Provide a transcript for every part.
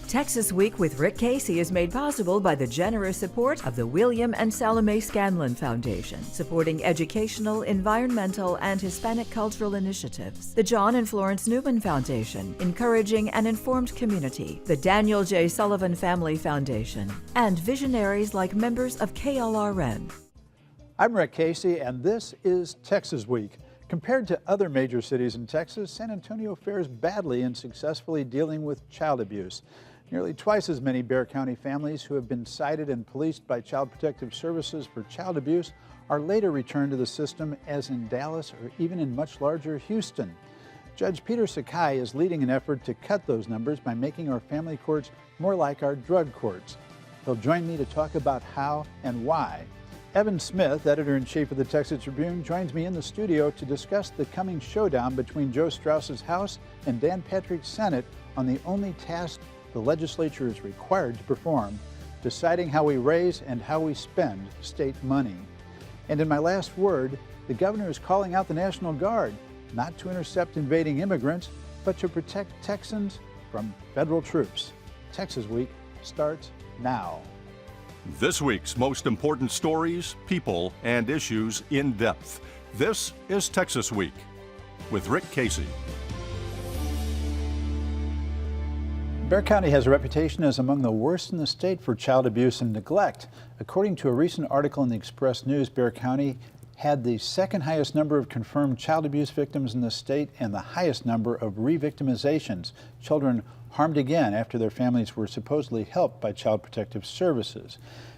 Texas Week with Rick Casey is made possible by the generous support of the William and Salome Scanlon Foundation, supporting educational, environmental, and Hispanic cultural initiatives. The John and Florence Newman Foundation, encouraging an informed community. The Daniel J. Sullivan Family Foundation, and visionaries like members of KLRN. I'm Rick Casey, and this is Texas Week. Compared to other major cities in Texas, San Antonio fares badly in successfully dealing with child abuse. Nearly twice as many Bexar County families who have been cited and policed by Child Protective Services for child abuse are later returned to the system as in Dallas or even in much larger Houston. Judge Peter Sakai is leading an effort to cut those numbers by making our family courts more like our drug courts. He'll join me to talk about how and why. Evan Smith, editor-in-chief of the Texas Tribune, joins me in the studio to discuss the coming showdown between Joe Straus's House and Dan Patrick's Senate on the only task the legislature is required to perform, deciding how we raise and how we spend state money. And in my last word, the governor is calling out the National Guard, not to intercept invading immigrants, but to protect Texans from federal troops. Texas Week starts now. This week's most important stories, people, and issues in depth. This is Texas Week with Rick Casey. Bexar County has a reputation as among the worst in the state for child abuse and neglect. According to a recent article in the Express News, Bexar County had the second highest number of confirmed child abuse victims in the state and the highest number of re-victimizations, children harmed again after their families were supposedly helped by Child Protective Services.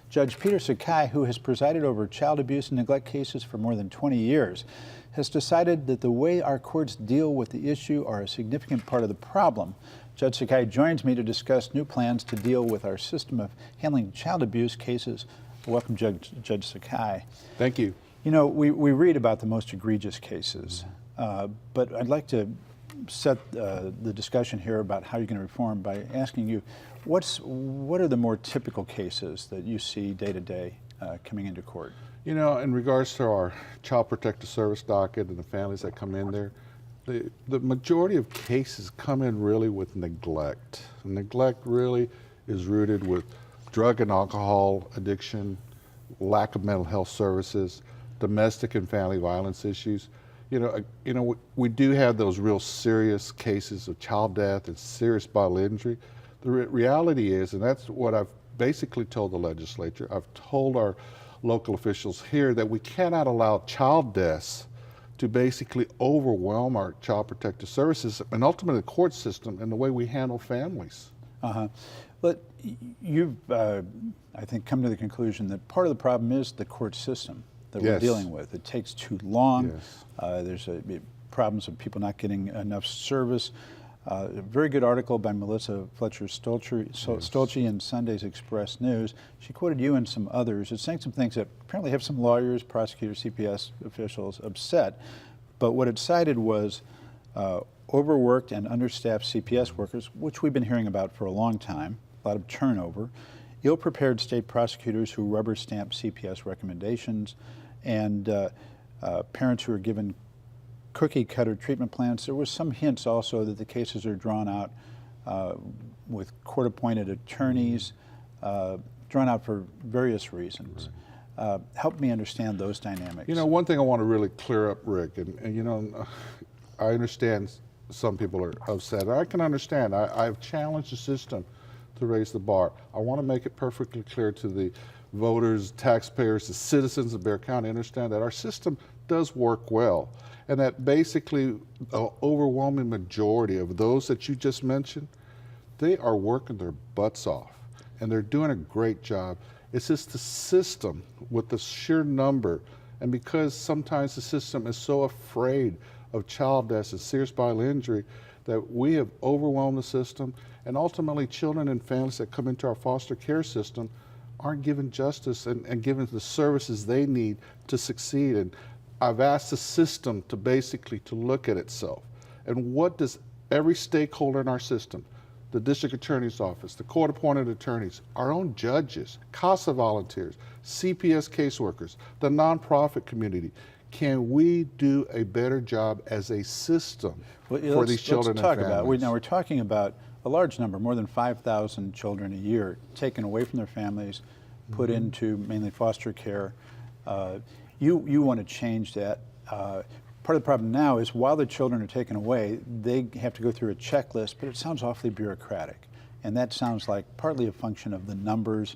Judge Peter Sakai, who has presided over child abuse and neglect cases for more than 20 years, has decided that the way our courts deal with the issue are a significant part of the problem. Judge Sakai joins me to discuss new plans to deal with our system of handling child abuse cases. Welcome, Judge Sakai. Thank you. You know, we read about the most egregious cases, but I'd like to set the discussion here about how you're going to reform by asking you, what are the more typical cases that you see day to day coming into court? You know, in regards to our Child Protective Service docket and the families that come in there, the majority of cases come in really with neglect. Neglect really is rooted with drug and alcohol addiction, lack of mental health services, domestic and family violence issues. You know, we do have those real serious cases of child death and serious bodily injury. The reality is, and that's what I've basically told the legislature, I've told our local officials here, that we cannot allow child deaths to basically overwhelm our Child Protective Services and ultimately the court system and the way we handle families. But you've, I think, come to the conclusion that part of the problem is the court system that we're dealing with. It takes too long. There's problems of people not getting enough service. A very good article by Melissa Fletcher Stolce in Sunday's Express News. She quoted you and some others. It's saying some things that apparently have some lawyers, prosecutors, CPS officials upset. But what it cited was overworked and understaffed CPS workers, which we've been hearing about for a long time, a lot of turnover, ill-prepared state prosecutors who rubber stamp CPS recommendations, and parents who are given cookie-cutter treatment plans. There was some hints also that the cases are drawn out with court-appointed attorneys, drawn out for various reasons. Help me understand those dynamics. You know, one thing I want to really clear up, Rick, and you know, I understand some people are upset. I can understand. I've challenged the system to raise the bar. I want to make it perfectly clear to the voters, taxpayers, the citizens of Bexar County, understand that our system does work well, and that basically the overwhelming majority of those that you just mentioned, they are working their butts off, and they're doing a great job. It's just the system with the sheer number, and because sometimes the system is so afraid of child deaths and serious bodily injury, that we have overwhelmed the system, and ultimately children and families that come into our foster care system aren't given justice and given the services they need to succeed. And I've asked the system to basically to look at itself. And what does every stakeholder in our system, the district attorney's office, the court-appointed attorneys, our own judges, CASA volunteers, CPS caseworkers, the nonprofit community, can we do a better job as a system for these children and families? Now we're talking about a large number, more than 5,000 children a year, taken away from their families, put into mainly foster care. You want to change that. Part of the problem now is while the children are taken away, they have to go through a checklist, but it sounds awfully bureaucratic. And that sounds like partly a function of the numbers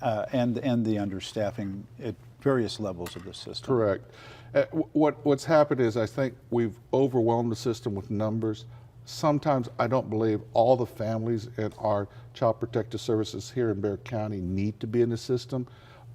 and the understaffing at various levels of the system. Correct. What's happened is I think we've overwhelmed the system with numbers. Sometimes I don't believe all the families in our Child Protective Services here in Bexar County need to be in the system.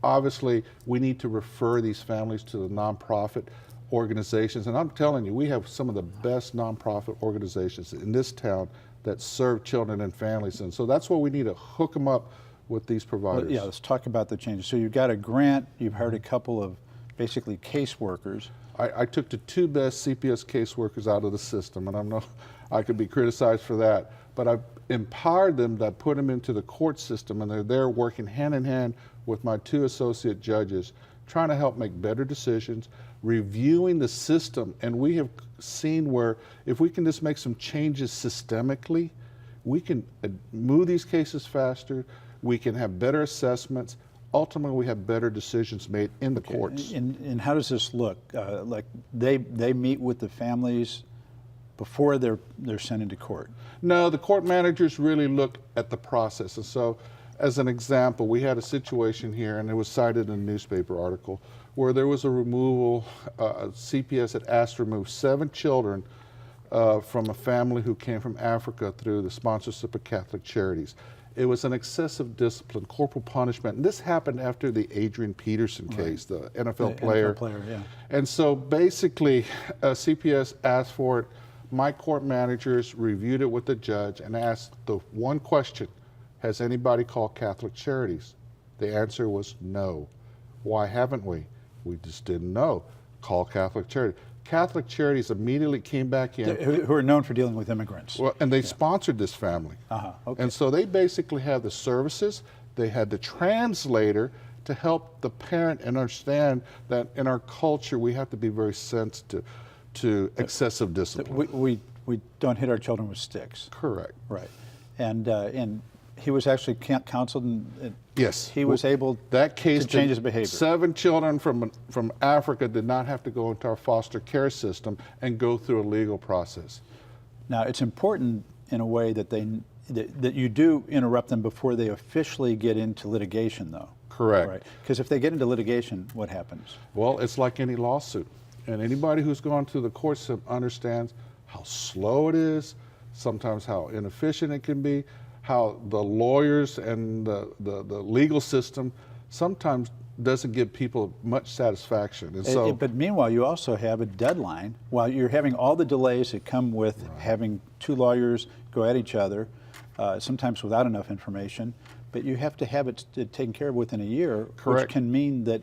Obviously, we need to refer these families to the nonprofit organizations. And I'm telling you, we have some of the best nonprofit organizations in this town that serve children and families. And so that's why we need to hook them up with these providers. Well, yeah, let's talk about the changes. So you've got a grant, you've hired a couple of basically caseworkers. I took the 2 best CPS caseworkers out of the system, and I know I could be criticized for that, but I've empowered them to put them into the court system, and they're there working hand in hand with my 2 associate judges, trying to help make better decisions, reviewing the system. And we have seen where if we can just make some changes systemically, we can move these cases faster, we can have better assessments, ultimately we have better decisions made in the courts. And how does this look? Like they meet with the families before they're sent into court? No, the court managers really look at the process. And so, as an example, we had a situation here, and it was cited in a newspaper article, where there was a removal, CPS had asked to remove 7 children from a family who came from Africa through the sponsorship of Catholic Charities. It was an excessive discipline, corporal punishment. And this happened after the Adrian Peterson case, the NFL player. NFL player, yeah. And so basically, CPS asked for it. My court managers reviewed it with the judge and asked the one question: has anybody called Catholic Charities? The answer was no. Why haven't we? We just didn't know. Call Catholic Charities. Catholic Charities immediately came back in. Who are known for dealing with immigrants. Well, and they sponsored this family. Okay. And so they basically had the services, they had the translator to help the parent understand that in our culture we have to be very sensitive to excessive discipline. We don't hit our children with sticks. Correct. Right. And he was actually counseled, and yes, he was able that case to change his behavior. 7 children from Africa did not have to go into our foster care system and go through a legal process. Now, it's important in a way that that you do interrupt them before they officially get into litigation, though. Correct. Right. Because if they get into litigation, what happens? Well, it's like any lawsuit. And anybody who's gone through the court system understands how slow it is, sometimes how inefficient it can be, how the lawyers and the legal system sometimes doesn't give people much satisfaction. And so, But meanwhile, you also have a deadline. While you're having all the delays that come with having 2 lawyers go at each other, sometimes without enough information, but you have to have it taken care of within a year, Correct. which can mean that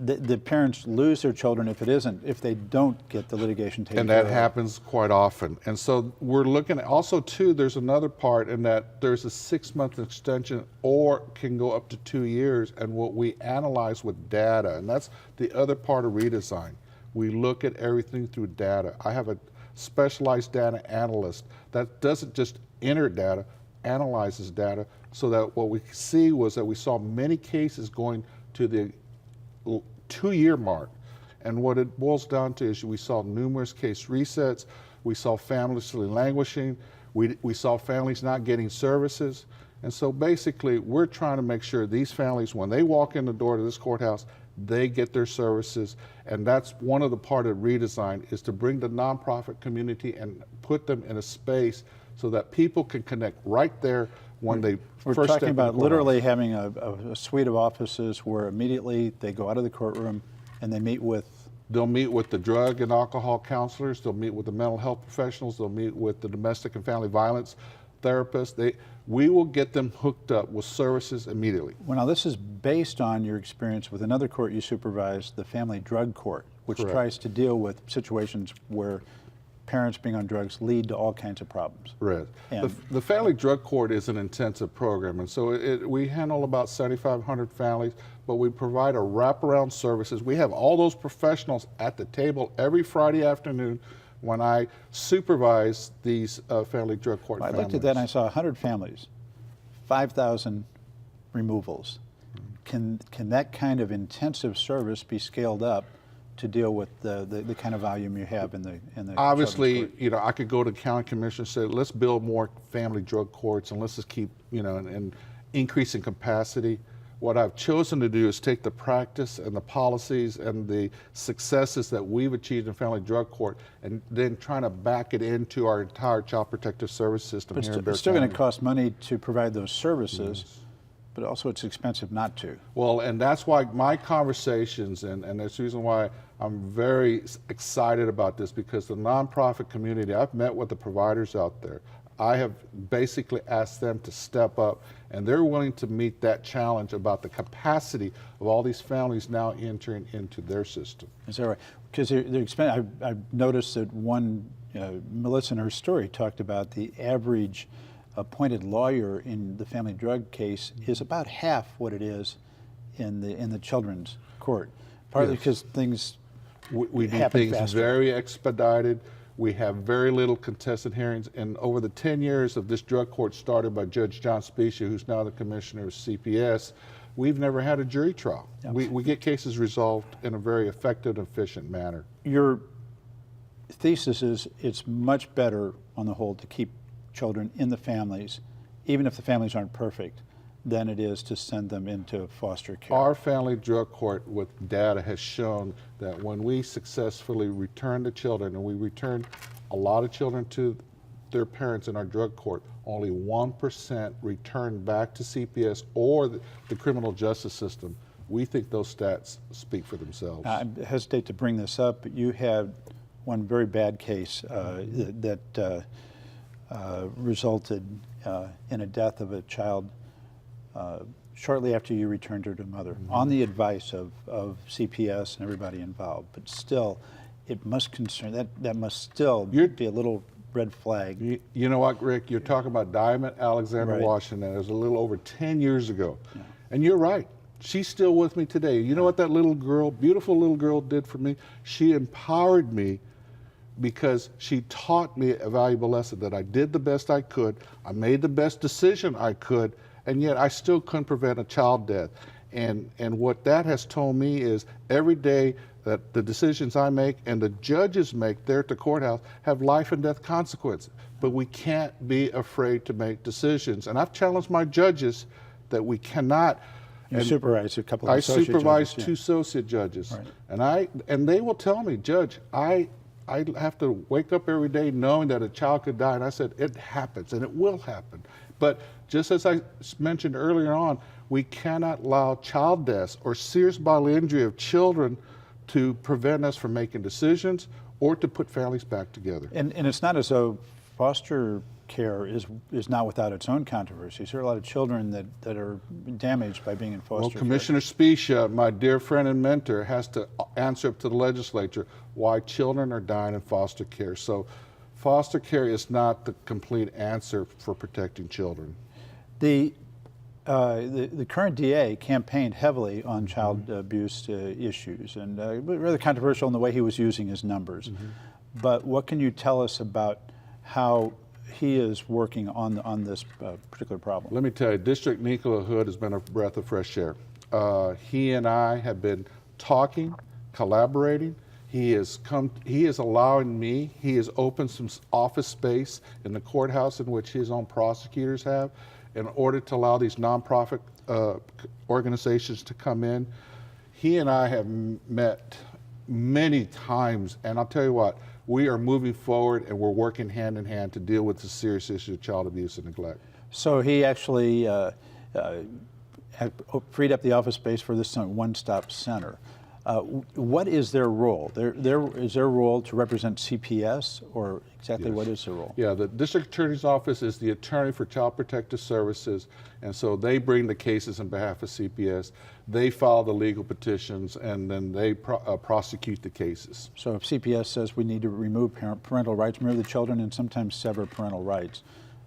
the parents lose their children if they don't get the litigation taken care of. and that happens quite often. And so we're looking at, also too, there's another part in that there's a 6-month extension or can go up to 2 years, and what we analyze with data, and that's the other part of redesign. We look at everything through data. I have a specialized data analyst that doesn't just enter data, analyzes data, so that what we see was that we saw many cases going to the 2-year mark. And what it boils down to is we saw numerous case resets, we saw families languishing, we saw families not getting services. And so basically we're trying to make sure these families, when they walk in the door to this courthouse, they get their services. And that's one of the part of redesign, is to bring the nonprofit community and put them in a space so that people can connect right there when they We're first talking step in the about courthouse. literally having a suite of offices where immediately they go out of the courtroom and they meet with. They'll meet with the drug and alcohol counselors, they'll meet with the mental health professionals, they'll meet with the domestic and family violence therapists. We will get them hooked up with services immediately. Well, now this is based on your experience with another court you supervised, the Family Drug Court, which Correct. tries to deal with situations where parents being on drugs lead to all kinds of problems. Right. And The Family Drug Court is an intensive program, and so we handle about 7,500 families, but we provide a wraparound services. We have all those professionals at the table every Friday afternoon when I supervise these family drug court I families. looked at that and I saw 100 families, 5,000 removals. Can that kind of intensive service be scaled up to deal with the kind of volume you have in the Obviously, children's court? you know, I could go to the county commission and say, let's build more family drug courts and let's just keep, you know, and increasing capacity. What I've chosen to do is take the practice and the policies and the successes that we've achieved in family drug court and then trying to back it into our entire child protective service system But here in Bexar it's still going to County. cost money to provide those services, but also it's expensive not to. Well, and that's why my conversations, and that's the reason why I'm very excited about this, because the nonprofit community, I've met with the providers out there. I have basically asked them to step up, and they're willing to meet that challenge about the capacity of all these families now entering into their system. Is that right? Because they're expensive. I've noticed that Melissa in her story talked about the average appointed lawyer in the family drug case is about half what it is in the children's court. Partly because things We do happen things faster. very expedited. We have very little contested hearings. And over the 10 years of this drug court started by Judge John Specia, who's now the commissioner of CPS, we've never had a jury trial. Yeah. We get cases resolved in a very effective and efficient manner. Your thesis is it's much better on the whole to keep children in the families, even if the families aren't perfect, than it is to send them into foster care. Our family drug court with data has shown that when we successfully return the children, and we return a lot of children to their parents in our drug court, only 1% return back to CPS or the criminal justice system. We think those stats speak for themselves. I hesitate to bring this up, but you had one very bad case that resulted in a death of a child shortly after you returned her to mother, on the advice of CPS and everybody involved. But still, it must concern, that must still be a little red flag. You know what, Rick? You're talking about Diamond Alexander Right. Washington. It was a little over 10 years ago. Yeah. And you're right. She's still with me today. You know what that little girl, beautiful little girl, did for me? She empowered me because she taught me a valuable lesson that I did the best I could, I made the best decision I could, and yet I still couldn't prevent a child death. And what that has told me is every day that the decisions I make and the judges make there at the courthouse have life and death consequences. But we can't be afraid to make decisions. And I've challenged my judges that we cannot. You supervise a couple of I associate supervise judges, two associate judges. Right. And they will tell me, Judge, I have to wake up every day knowing that a child could die. And I said, it happens and it will happen. But just as I mentioned earlier on, we cannot allow child deaths or serious bodily injury of children to prevent us from making decisions or to put families back together. And it's not as though foster care is not without its own controversies. There are a lot of children that are damaged by being in foster care. Well, Commissioner Specia, my dear friend and mentor, has to answer up to the legislature why children are dying in foster care. So foster care is not the complete answer for protecting children. The current DA campaigned heavily on child abuse issues, and rather controversial in the way he was using his numbers. But what can you tell us about how he is working on this particular problem? Let me tell you, District Nicola Hood has been a breath of fresh air. He and I have been talking, collaborating. He is allowing me, he has opened some office space in the courthouse in which his own prosecutors have in order to allow these nonprofit organizations to come in. He and I have met many times, and I'll tell you what, we are moving forward and we're working hand in hand to deal with the serious issue of child abuse and neglect. So he actually had freed up the office space for this one-stop center. What is their role? Is their role to represent CPS, or exactly what is their role? Yeah, the district attorney's office is the attorney for Child Protective Services, and so they bring the cases on behalf of CPS. They file the legal petitions, and then they prosecute the cases. So if CPS says we need to remove parental rights, remove the children, and sometimes sever parental rights,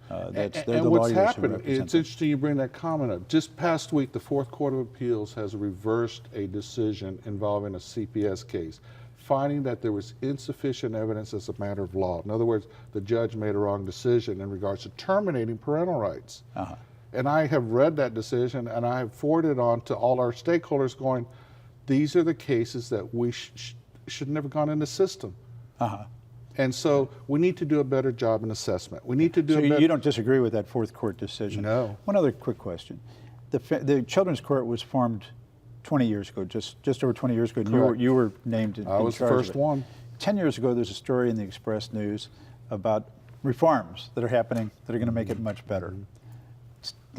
they're the what's lawyers happened, who represent it's them. interesting you bring that comment up. Just past week, the Fourth Court of Appeals has reversed a decision involving a CPS case, finding that there was insufficient evidence as a matter of law. In other words, the judge made a wrong decision in regards to terminating parental rights. And I have read that decision, and I have forwarded on to all our stakeholders going, these are the cases that we should never gone in the system. And so we need to do a better job in assessment. We need to do So a better... you don't disagree with that fourth court decision? No. One other quick question. The Children's Court was formed 20 years ago, just over 20 years ago. And you were named in I was the first one. 10 years ago, there's a story in the Express News about reforms that are happening that are going to make it much better.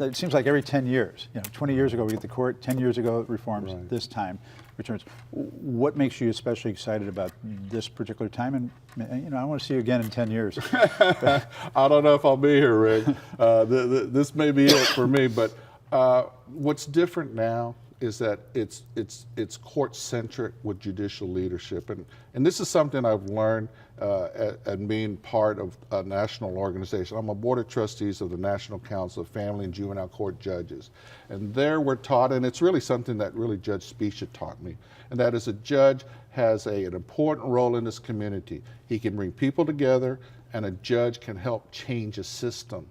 It seems like every 10 years, 20 years ago we get the court, 10 years ago it reforms, this time returns. What makes you especially excited about this particular time? And I want to see you again in 10 years. I don't know if I'll be here, Rick. This may be it for me, but what's different now is that it's court-centric with judicial leadership, and this is something I've learned and being part of a national organization. I'm a board of trustees of the National Council of Family and Juvenile Court Judges, and there we're taught, and it's really something that really Judge Specia taught me, and that is a judge has an important role in this community. He can bring people together, and a judge can help change a system.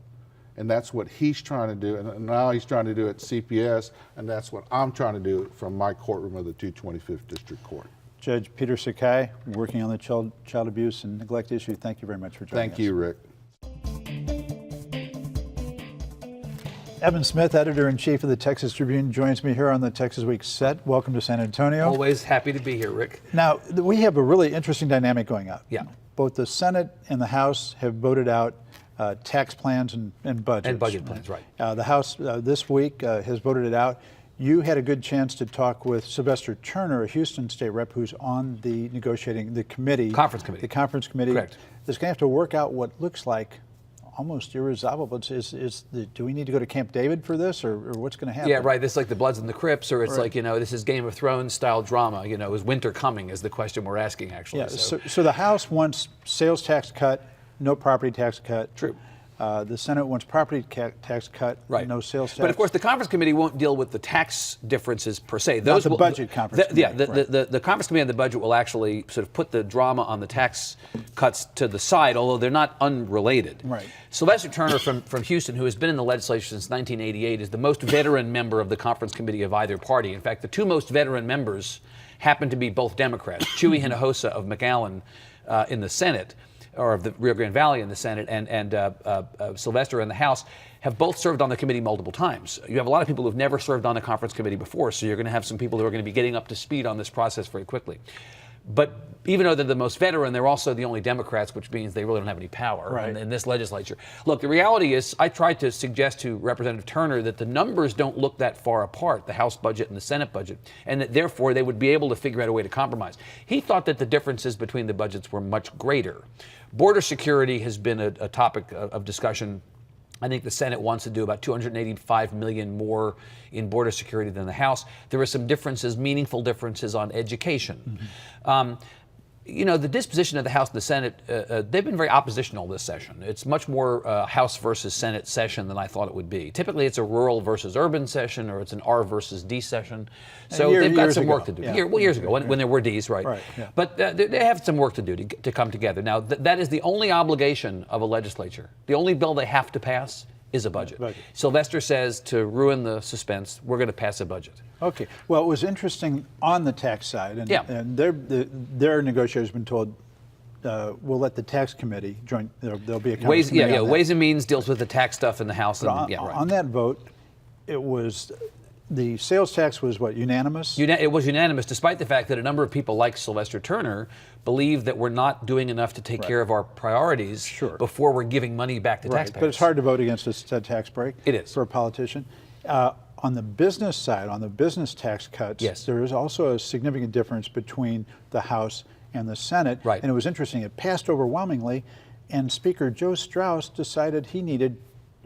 And that's what he's trying to do, and now he's trying to do at CPS, and that's what I'm trying to do from my courtroom of the 225th District Court. Judge Peter Sakai, working on the child abuse and neglect issue, thank you very much for joining us. Thank you, Rick. Evan Smith, editor-in-chief of the Texas Tribune, joins me here on the Texas Week set. Welcome to San Antonio. Always happy to be here, Rick. Now, we have a really interesting dynamic going on. Yeah. Both the Senate and the House have voted out tax plans and budgets. And budget plans, right. The House this week has voted it out. You had a good chance to talk with Sylvester Turner, a Houston state rep who's on the conference committee. Correct. That's going to have to work out what looks like almost irresolvable. Do we need to go to Camp David for this, or what's going to happen? Yeah, right. This is like the Bloods and the Crips, or it's like, this is Game of Thrones style drama. Is winter coming is the question we're asking, actually. Yeah, so the House wants sales tax cut, no property tax cut. True. The Senate wants property tax cut, right. No sales tax. But of course, the conference committee won't deal with the tax differences per se. Not the budget conference committee. The conference committee on the budget will actually sort of put the drama on the tax cuts to the side, although they're not unrelated. Right. Sylvester Turner from Houston, who has been in the legislature since 1988, is the most veteran member of the conference committee of either party. In fact, the two most veteran members happen to be both Democrats. Chewy Hinojosa of McAllen in the Senate, or of the Rio Grande Valley in the Senate, and Sylvester in the House, have both served on the committee multiple times. You have a lot of people who've never served on a conference committee before, so you're going to have some people who are going to be getting up to speed on this process very quickly. But even though they're the most veteran, they're also the only Democrats, which means they really don't have any power in this legislature. Look, the reality is, I tried to suggest to Representative Turner that the numbers don't look that far apart, the House budget and the Senate budget, and that therefore they would be able to figure out a way to compromise. He thought that the differences between the budgets were much greater. Border security has been a topic of discussion. I think the Senate wants to do about $285 million more in border security than the House. There are some differences, meaningful differences on education. The disposition of the House and the Senate, they've been very oppositional this session. It's much more House versus Senate session than I thought it would be. Typically, it's a rural versus urban session, or it's an R versus D session. So they've got some work to do. Years ago, when there were Ds, right? Yeah. But they have some work to do to come together. Now, that is the only obligation of a legislature. The only bill they have to pass is a budget. Sylvester says, to ruin the suspense, we're going to pass a budget. Okay. Well, it was interesting on the tax side, and their negotiators have been told we'll let the tax committee join. There'll be a Ways and Means deals with the tax stuff in the House. On that vote, it was the sales tax was what, unanimous? It was unanimous, despite the fact that a number of people like Sylvester Turner believe that we're not doing enough to take care of our priorities before we're giving money back to taxpayers. But it's hard to vote against a tax break. It is. For a politician. On the business side, on the business tax cuts, there is also a significant difference between the House and the Senate. Right. And it was interesting. It passed overwhelmingly, and Speaker Joe Strauss decided he needed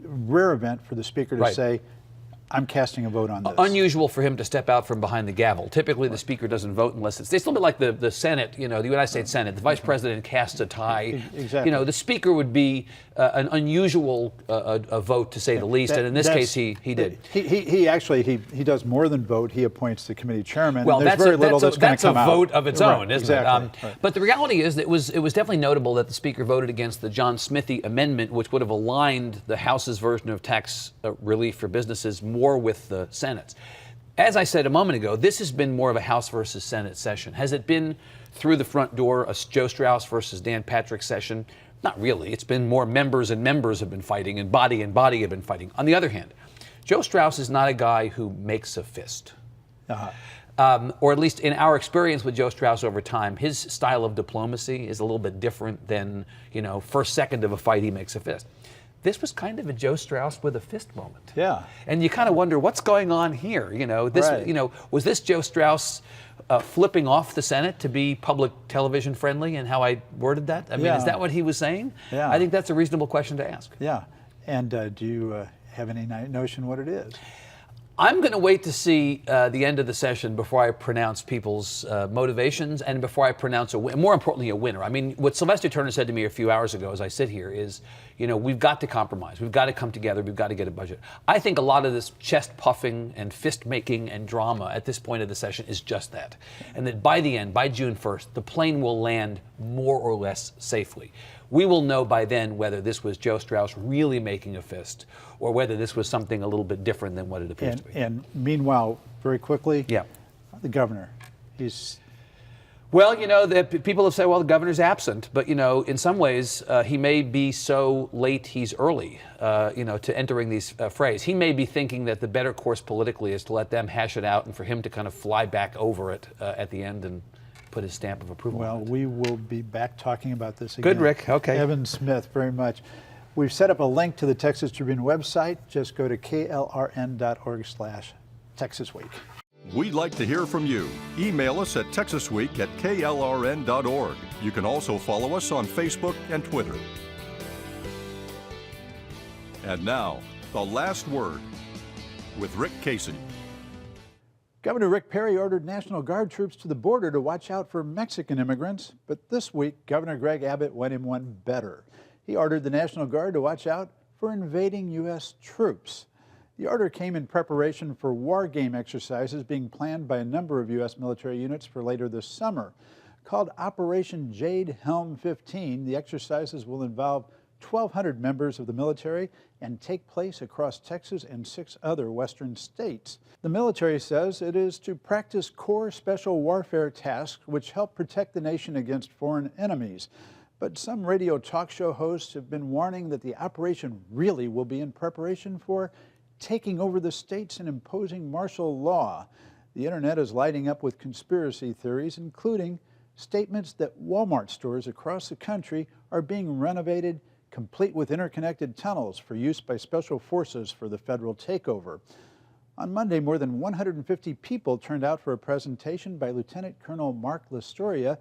a rare event for the Speaker to say, I'm casting a vote on this. Unusual for him to step out from behind the gavel. Typically, the Speaker doesn't vote unless it's a little bit like the Senate, the United States Senate. The Vice President casts a tie. Exactly. The Speaker would be an unusual a vote, to say the least, and in this case, he did. He actually does more than vote. He appoints the committee chairman. Well, There's very little that's going to come a out. vote of its own, isn't exactly. it? But the reality is that it was definitely notable that the Speaker voted against the John Smithy amendment, which would have aligned the House's version of tax relief for businesses more with the Senate's. As I said a moment ago, this has been more of a House versus Senate session. Has it been through the front door, a Joe Strauss versus Dan Patrick session? Not really. It's been more members and members have been fighting, and body have been fighting. On the other hand, Joe Strauss is not a guy who makes a fist. Or at least in our experience with Joe Strauss over time, his style of diplomacy is a little bit different than, first second of a fight he makes a fist. This was kind of a Joe Strauss with a fist moment. Yeah. And you kind of wonder what's going on here. Was this Joe Strauss flipping off the Senate to be public television friendly, and how I worded that? I mean, is that what he was saying? Yeah. I think that's a reasonable question to ask. Yeah. And do you have any notion what it is? I'm going to wait to see the end of the session before I pronounce people's motivations, and before I pronounce more importantly, a winner. I mean, what Sylvester Turner said to me a few hours ago as I sit here is, we've got to compromise. We've got to come together. We've got to get a budget. I think a lot of this chest puffing and fist making and drama at this point of the session is just that. And that by the end, by June 1st, the plane will land more or less safely. We will know by then whether this was Joe Strauss really making a fist, or whether this was something a little bit different than what it appears to be. And meanwhile, very quickly, yeah, the governor, he's... Well, people have said, well, the governor's absent, but, in some ways, he may be so late he's early, to entering these frays. He may be thinking that the better course politically is to let them hash it out and for him to kind of fly back over it at the end and put his stamp of approval on it. Well, we will be back talking about this again. Good, Rick. Okay. Evan Smith, very much. We've set up a link to the Texas Tribune website. Just go to klrn.org/TexasWeek. We'd like to hear from you. Email us at texasweek@klrn.org. You can also follow us on Facebook and Twitter. And now, the last word with Rick Casey. Governor Rick Perry ordered National Guard troops to the border to watch out for Mexican immigrants. But this week, Governor Greg Abbott went him one better. He ordered the National Guard to watch out for invading U.S. troops. The order came in preparation for war game exercises being planned by a number of U.S. military units for later this summer. Called Operation Jade Helm 15, the exercises will involve 1,200 members of the military and take place across Texas and 6 other western states. The military says it is to practice core special warfare tasks which help protect the nation against foreign enemies. But some radio talk show hosts have been warning that the operation really will be in preparation for taking over the states and imposing martial law. The internet is lighting up with conspiracy theories, including statements that Walmart stores across the country are being renovated, complete with interconnected tunnels for use by special forces for the federal takeover. On Monday, more than 150 people turned out for a presentation by Lieutenant Colonel Mark Lastoria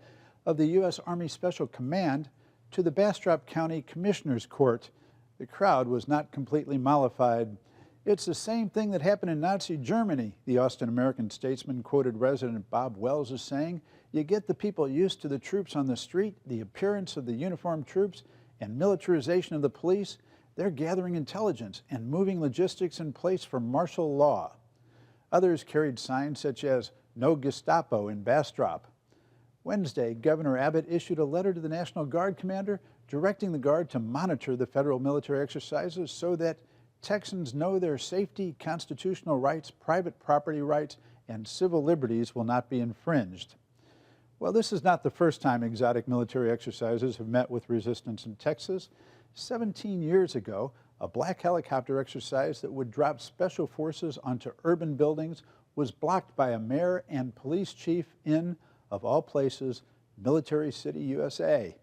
of the U.S. Army Special Command to the Bexar County Commissioner's Court. The crowd was not completely mollified. It's the same thing that happened in Nazi Germany, the Austin American statesman quoted resident Bob Wells as saying. You get the people used to the troops on the street, the appearance of the uniformed troops, and militarization of the police. They're gathering intelligence and moving logistics in place for martial law. Others carried signs such as "No Gestapo" in Bastrop. Wednesday, Governor Abbott issued a letter to the National Guard commander directing the Guard to monitor the federal military exercises so that Texans know their safety, constitutional rights, private property rights, and civil liberties will not be infringed. Well, this is not the first time exotic military exercises have met with resistance in Texas. 17 years ago, a black helicopter exercise that would drop special forces onto urban buildings was blocked by a mayor and police chief in, of all places, Military City, USA.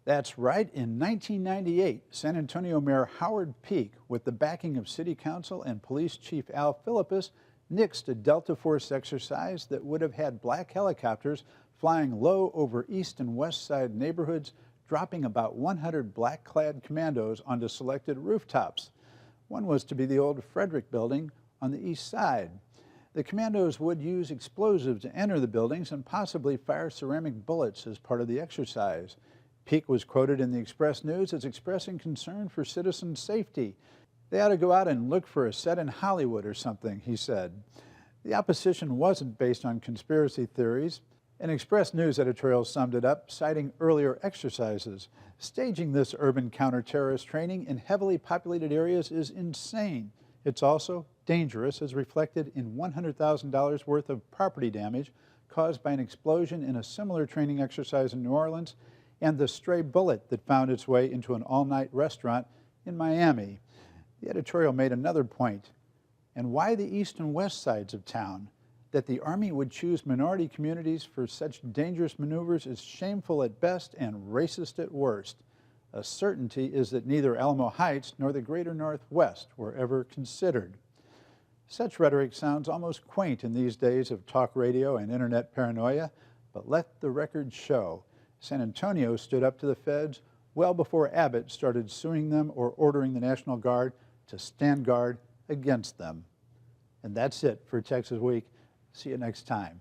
That's right, in 1998, San Antonio Mayor Howard Peak, with the backing of City Council and Police Chief Al Philippus, nixed a Delta Force exercise that would have had black helicopters flying low over east and west side neighborhoods, dropping about 100 black-clad commandos onto selected rooftops. One was to be the old Frederick Building on the east side. The commandos would use explosives to enter the buildings and possibly fire ceramic bullets as part of the exercise. Peake was quoted in the Express News as expressing concern for citizen safety. They ought to go out and look for a set in Hollywood or something, he said. The opposition wasn't based on conspiracy theories. An Express News editorial summed it up, citing earlier exercises. Staging this urban counter-terrorist training in heavily populated areas is insane. It's also dangerous, as reflected in $100,000 worth of property damage caused by an explosion in a similar training exercise in New Orleans, and the stray bullet that found its way into an all-night restaurant in Miami. The editorial made another point, and why the east and west sides of town. That the Army would choose minority communities for such dangerous maneuvers is shameful at best and racist at worst. A certainty is that neither Alamo Heights nor the greater Northwest were ever considered. Such rhetoric sounds almost quaint in these days of talk radio and internet paranoia, but let the record show. San Antonio stood up to the feds well before Abbott started suing them or ordering the National Guard to stand guard against them. And that's it for Texas Week. See you next time.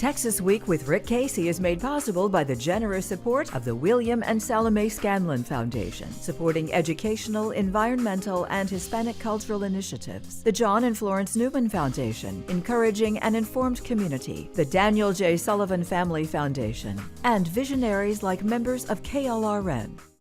Texas Week with Rick Casey is made possible by the generous support of the William and Salome Scanlon Foundation, supporting educational, environmental, and Hispanic cultural initiatives. The John and Florence Newman Foundation, encouraging an informed community. The Daniel J. Sullivan Family Foundation, and visionaries like members of KLRN.